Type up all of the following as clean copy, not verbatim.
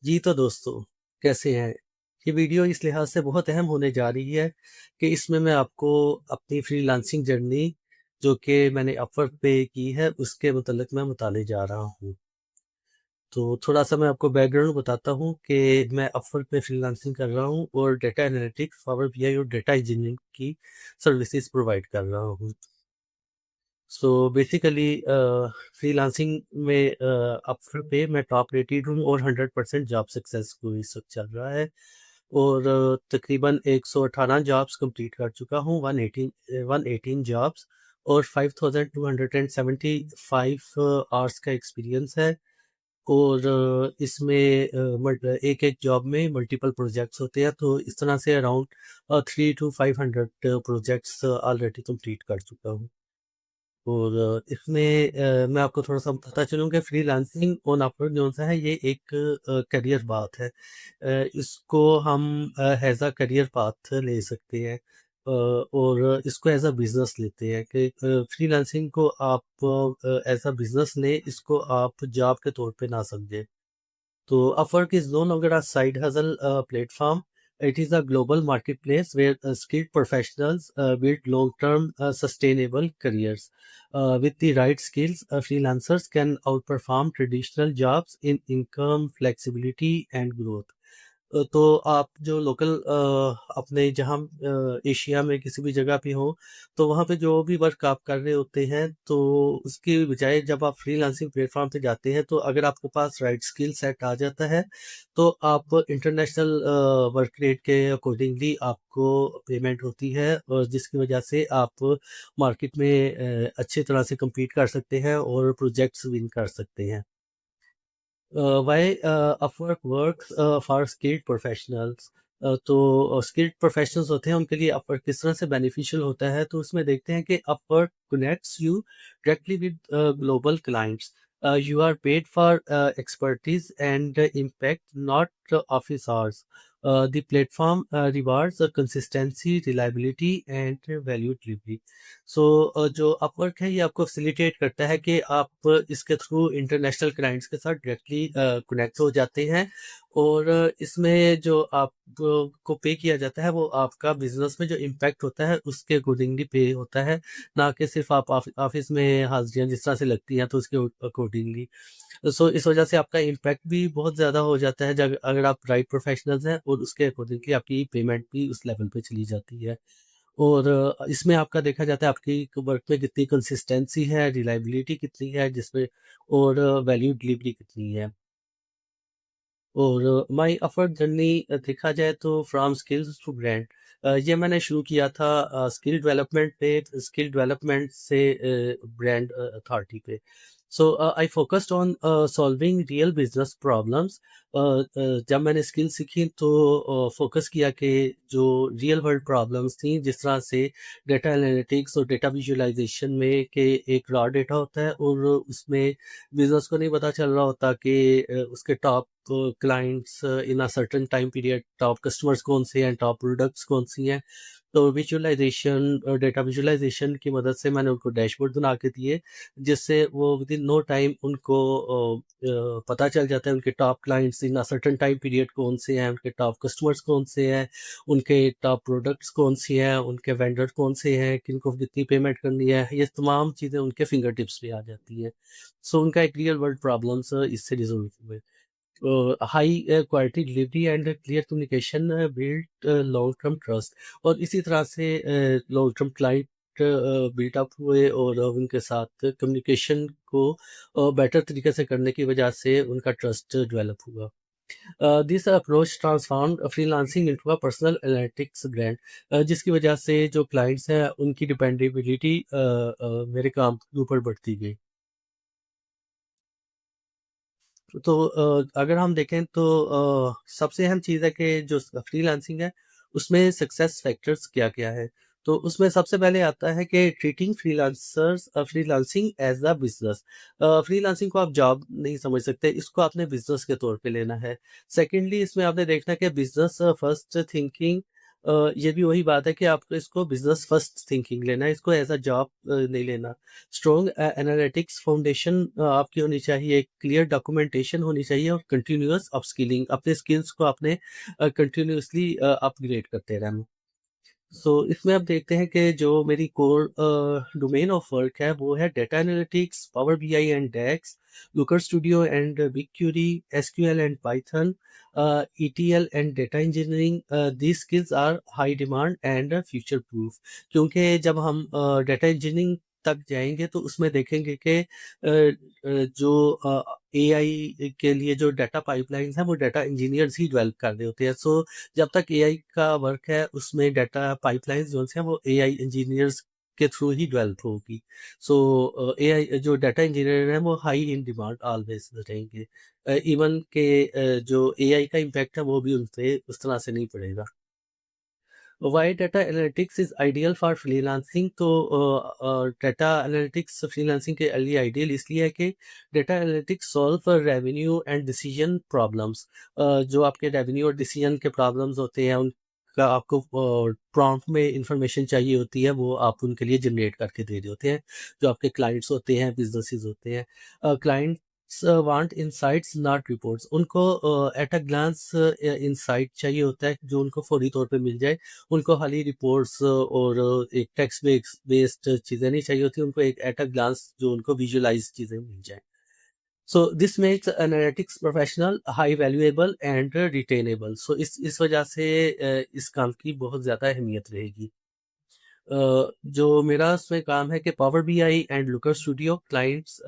जी तो दोस्तों, कैसे हैं? ये वीडियो इस लिहाज से बहुत अहम होने जा रही है कि इसमें मैं आपको अपनी फ्रीलांसिंग जर्नी जो कि मैंने अपवर्क पे की है, उसके मुतल्लिक मैं बताने जा रहा हूँ। तो थोड़ा-सा मैं आपको बैकग्राउंड बताता हूँ कि मैं अपवर्क पे फ्रीलांसिंग कर रहा हूँ और डेटा एनालिटिक्स, पावर बीआई और डेटा इंजीनियरिंग की सर्विसेज़ प्रोवाइड कर रहा हूँ। सो बेसिकली फ्रीलांसिंग में अपवर्क पे मैं टॉप रेटेड हूँ और 100% जॉब सक्सेस को इस वक़्त चल रहा है और तकरीबन 118 जॉब्स कंप्लीट कर चुका हूँ, 118 जॉब्स और 5275 आवर्स का एक्सपीरियंस है और इसमें एक-एक जॉब में मल्टीपल प्रोजेक्ट्स होते हैं, तो इस तरह से around 3 to 500 projects already complete कर चुका हूँ। और इसमें मैं आपको थोड़ा-सा बताता चलूँ कि फ्रीलांसिंग ऑन अपवर्क जो-सा है ये एक करियर पाथ है। इसको हम एज़ अ करियर पाथ ले सकते हैं और इसको एज़ अ बिज़नेस लेते हैं कि फ्रीलांसिंग को आप एज़ अ बिज़नेस लें, इसको आप जॉब के तौर पे ना समझें। So Upwork is no longer a side hustle platform. It is a global marketplace where skilled professionals build long-term sustainable careers. With the right skills, freelancers can outperform traditional jobs in income, flexibility, and growth. तो आप जो local अपने जहाँ Asia में किसी भी जगह पे हो, तो वहाँ पे जो भी वर्क आप कर रहे होते हैं, तो उसकी बजाय जब आप फ्रीलांसिंग प्लेटफ़ॉर्म पे जाते हैं, तो अगर आपके पास राइट स्किल सेट आ जाता है, तो आप इंटरनेशनल वर्क रेट के अकॉर्डिंगली आपको पेमेंट होती है और जिसकी वजह से आप मार्केट में अच्छी तरह से कम्पीट कर सकते हैं और प्रोजेक्ट्स विन कर सकते हैं। Why Upwork works for skilled professionals? तो स्किल्ड प्रोफेशनल्स होते हैं उनके लिए अपवर्क किस तरह से बेनिफिशियल होता है, तो उसमें देखते हैं कि Upwork connects you directly with global clients. You are paid for expertise and impact, not office hours. The platform rewards consistency, reliability and value delivery. So जो अपवर्क है ये आपको फैसिलिटेट करता है कि आप इसके थ्रू इंटरनेशनल क्लाइंट्स के साथ डायरेक्टली कनेक्ट हो जाते हैं और इसमें जो आप को पे किया जाता है वो आपका बिजनेस में जो इम्पैक्ट होता है उसके अकॉर्डिंगली पे होता है, ना कि सिर्फ आप ऑफिस में हाजिरियाँ जिस तरह से लगती हैं तो उसके अकॉर्डिंगली। सो इस वजह से आपका इम्पैक्ट भी बहुत ज़्यादा हो जाता है जब अगर आप राइट प्रोफेशनल्स हैं और उसके अकॉर्डिंगली आपकी पेमेंट भी उस लेवल पे चली जाती है। और इसमें आपका देखा जाता है आपकी वर्क में कितनी कंसिस्टेंसी है, रिलायबिलिटी कितनी है जिसमें और वैल्यू डिलीवरी कितनी है। और माय अपवर्क जर्नी देखा जाए तो फ्रॉम स्किल्स टू ब्रांड, ये मैंने शुरू किया था स्किल डेवलपमेंट पे, स्किल डेवलपमेंट से ब्रांड अथॉरिटी पे। So I focused on solving real business problems. जब मैंने स्किल सीखी तो फोकस किया कि जो रियल वर्ल्ड प्रॉब्लम्स थी, जिस तरह से डेटा एनालिटिक्स और डेटा विजुअलाइजेशन में के एक रॉ डेटा होता है और उसमें बिजनेस को नहीं पता चल रहा होता कि उसके top clients in a certain time period top customers कौन से हैं, टॉप प्रोडक्ट्स कौन सी हैं। तो विजुअलाइजेशन डेटा विजुअलाइजेशन की मदद से मैंने उनको डैशबोर्ड बना के दिए, जिससे वो विद इन नो टाइम उनको पता चल जाता है उनके top clients in a certain time period कौन से हैं, उनके टॉप कस्टमर्स कौन से हैं, उनके टॉप प्रोडक्ट्स कौन सी हैं, उनके वेंडर कौन से हैं, किनको कितनी पेमेंट करनी है, ये तमाम चीज़ें उनके फिंगर टिप्स पे आ जाती हैं। सो उनका एक रियल वर्ल्ड प्रॉब्लम्स इससे रिज़ॉल्व हुए। High quality delivery and clear communication build long term trust, और इसी तरह से long term client built up हुए और उनके साथ कम्युनिकेशन को बेटर तरीके से करने की वजह से उनका ट्रस्ट डेवलप हुआ। This approach transform freelancing into a personal analytics brand, जिसकी वजह से जो क्लाइंट्स हैं उनकी डिपेंडेबिलिटी मेरे काम के ऊपर बढ़ती गई। तो अगर हम देखें तो सबसे अहम चीज़ है कि जो फ्रीलांसिंग है उसमें सक्सेस फैक्टर्स क्या-क्या है। तो उसमें सबसे पहले आता है कि treating freelancing as a business. Freelancing को आप जॉब नहीं समझ सकते, इसको आपने बिज़नेस के तौर पे लेना है। सेकंडली इसमें आपने देखना है कि बिज़नेस फर्स्ट थिंकिंग, ये भी वही बात है कि आपको इसको बिज़नेस फर्स्ट थिंकिंग लेना है, इसको एज़ अ जॉब नहीं लेना। स्ट्रॉन्ग एनालिटिक्स फाउंडेशन आपकी होनी चाहिए, क्लियर डॉक्यूमेंटेशन होनी चाहिए और कंटीन्यूअस अपस्किलिंग, अपने स्किल्स को आपने कंटीन्यूअसली अपग्रेड करते रहना। सो इसमें आप देखते हैं कि जो मेरी कोर डोमेन ऑफ वर्क है वो है data analytics, Power BI and DAX, Looker Studio and BigQuery, SQL and Python, ETL and data engineering. These skills are high demand and future proof, क्योंकि जब हम डेटा इंजीनियरिंग तक जाएंगे तो उसमें देखेंगे कि जो एआई के लिए जो डाटा पाइपलाइंस है वो डाटा इंजीनियर्स ही डेवलप कर रहे होते हैं। सो जब तक एआई का वर्क है उसमें डाटा पाइपलाइंस जो हैं वो एआई इंजीनियर्स के थ्रू ही डेवलप होगी। सो एआई जो डाटा इंजीनियर हैं वो हाई इन डिमांड ऑलवेज रहेंगे। इवन के जो एआई का इम्पैक्ट है वो भी उन पे उस तरह से नहीं पड़ेगा। Why data analytics is ideal for freelancing, तो डाटा एनालिटिक्स फ्रीलांसिंग के लिए आइडियल इसलिए है कि data analytics solve revenue and decision problems. जो आपके रेवेन्यू और डिसीजन के प्रॉब्लम्स होते हैं उनका आपको प्रॉम्प्ट में इंफॉर्मेशन चाहिए होती है, वो आप उनके लिए जनरेट करके दे रहे होते हैं। जो आपके क्लाइंट्स होते हैं, बिजनेसेस होते हैं, client want insights not reports, उनको एट अ ग्लांस इनसाइट चाहिए होता है जो उनको फौरी तौर पे मिल जाए। उनको खाली रिपोर्ट्स और एक टेक्स्ट बेस्ड चीज़ें नहीं चाहिए होती, उनको एक एट अ ग्लांस जो उनको विजुअलाइज चीज़ें मिल जाएँ। So this makes analytics professional high valuable and retainable. So इस वजह से इस काम की बहुत ज़्यादा अहमियत रहेगी। जो मेरा उसमें काम है कि power BI and Looker Studio clients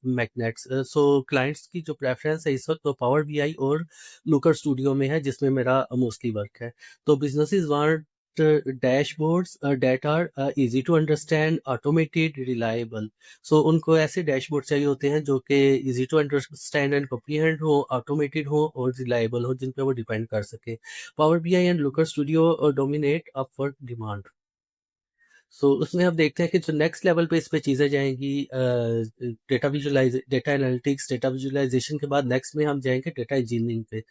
magnets. So clients की जो प्रेफरेंस है इस वक्त वो पावर बीआई और लुकर स्टूडियो में है, जिसमें मेरा मोस्टली वर्क है। तो businesses want dashboards that are easy to understand, automated, reliable. So उनको ऐसे डैशबोर्ड चाहिए होते हैं जो कि easy to understand and comprehend हो, ऑटोमेटेड हो और रिलायबल हो, जिन पे वो डिपेंड कर सके। Power BI and Looker Studio dominate upward demand. So उसमें हम देखते हैं कि जो नेक्स्ट लेवल पे इस पे चीज़ें जाएँगी, डेटा एनालिटिक्स, डेटा विजुअलाइज़ेशन के बाद नेक्स्ट में हम जाएँगे डेटा इंजीनियरिंग पे।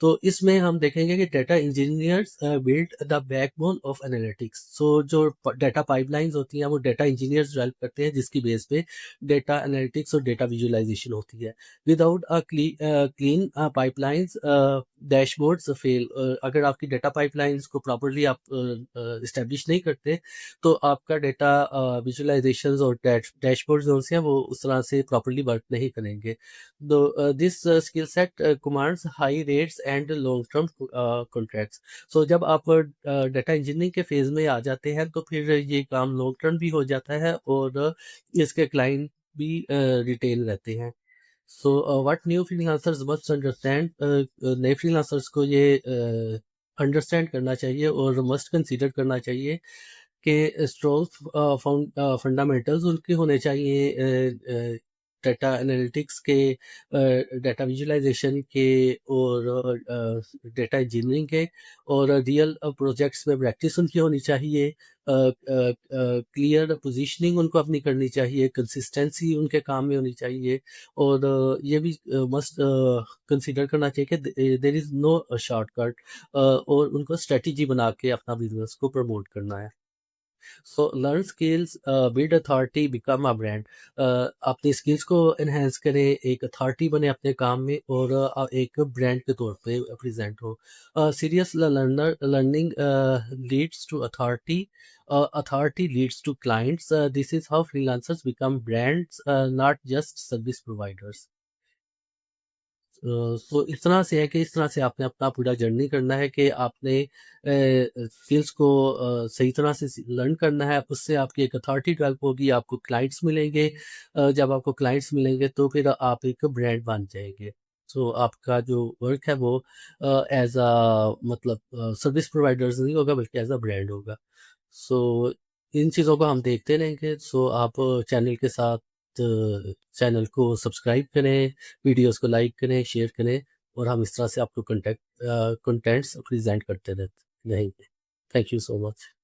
तो इसमें हम देखेंगे कि data engineers build the backbone of analytics. So जो प डेटा पाइपलाइन्स होती हैं वो डेटा इंजीनियर्स डेवलप करते हैं, जिसकी बेस पे डेटा एनालिटिक्स और डेटा विजुअलाइज़ेशन होती है। Without clean pipelines dashboards fail. अगर आपकी डेटा पाइपलाइन्स को प्रॉपर्ली आप एस्टेब्लिश नहीं करते तो आपका डेटा विजुअलाइजेशंस और डैशबोर्ड जो हैं वो उस तरह से प्रॉपर्ली वर्क नहीं करेंगे। तो this skill set commands high rates and long term contracts. So जब आप डेटा इंजीनियरिंग के फेज में आ जाते हैं तो फिर ये काम लॉन्ग टर्म भी हो जाता है और इसके क्लाइंट भी रिटेन रहते हैं। So what new freelancers must understand, नए फ्रीलांसर्स को ये अंडरस्टैंड करना चाहिए और मस्ट कंसीडर करना चाहिए कि स्ट्रॉन्ग फंडामेंटल्स उनके होने चाहिए डाटा एनालिटिक्स के, डाटा विजुअलाइजेशन के और डाटा इंजीनियरिंग के, और रियल प्रोजेक्ट्स में प्रैक्टिस उनकी होनी चाहिए। क्लियर पोजीशनिंग उनको अपनी करनी चाहिए, कंसिस्टेंसी उनके काम में होनी चाहिए और ये भी मस्ट कंसीडर करना चाहिए कि देयर इज़ नो शॉर्टकट, और उनको स्ट्रेटजी बना के अपना बिजनेस को प्रमोट करना है। So learn skills, build authority, become a brand. अपनी स्किल्स को एनहेंस करें, एक अथॉरिटी बने अपने काम में और एक ब्रांड के तौर पे प्रेजेंट हो। Serious learning leads to authority, authority leads to clients. This is how freelancers become brands, not just service providers. So इस तरह से है कि इस तरह से आपने अपना पूरा जर्नी करना है कि आपने स्किल्स को सही तरह से लर्न करना है, उससे आपकी एक अथॉरिटी डेवलप होगी, आपको क्लाइंट्स मिलेंगे। जब आपको क्लाइंट्स मिलेंगे तो फिर आप एक ब्रांड बन जाएंगे। सो आपका जो वर्क है वो एज अ मतलब सर्विस प्रोवाइडर्स नहीं होगा बल्कि एज अ ब्रांड होगा। सो इन चीज़ों को हम देखते रहेंगे। सो आप चैनल के साथ चैनल को सब्सक्राइब करें, वीडियोस को लाइक करें, शेयर करें और हम इस तरह से आपको कंटेंट्स प्रेजेंट करते रहेंगे। Thank you so much.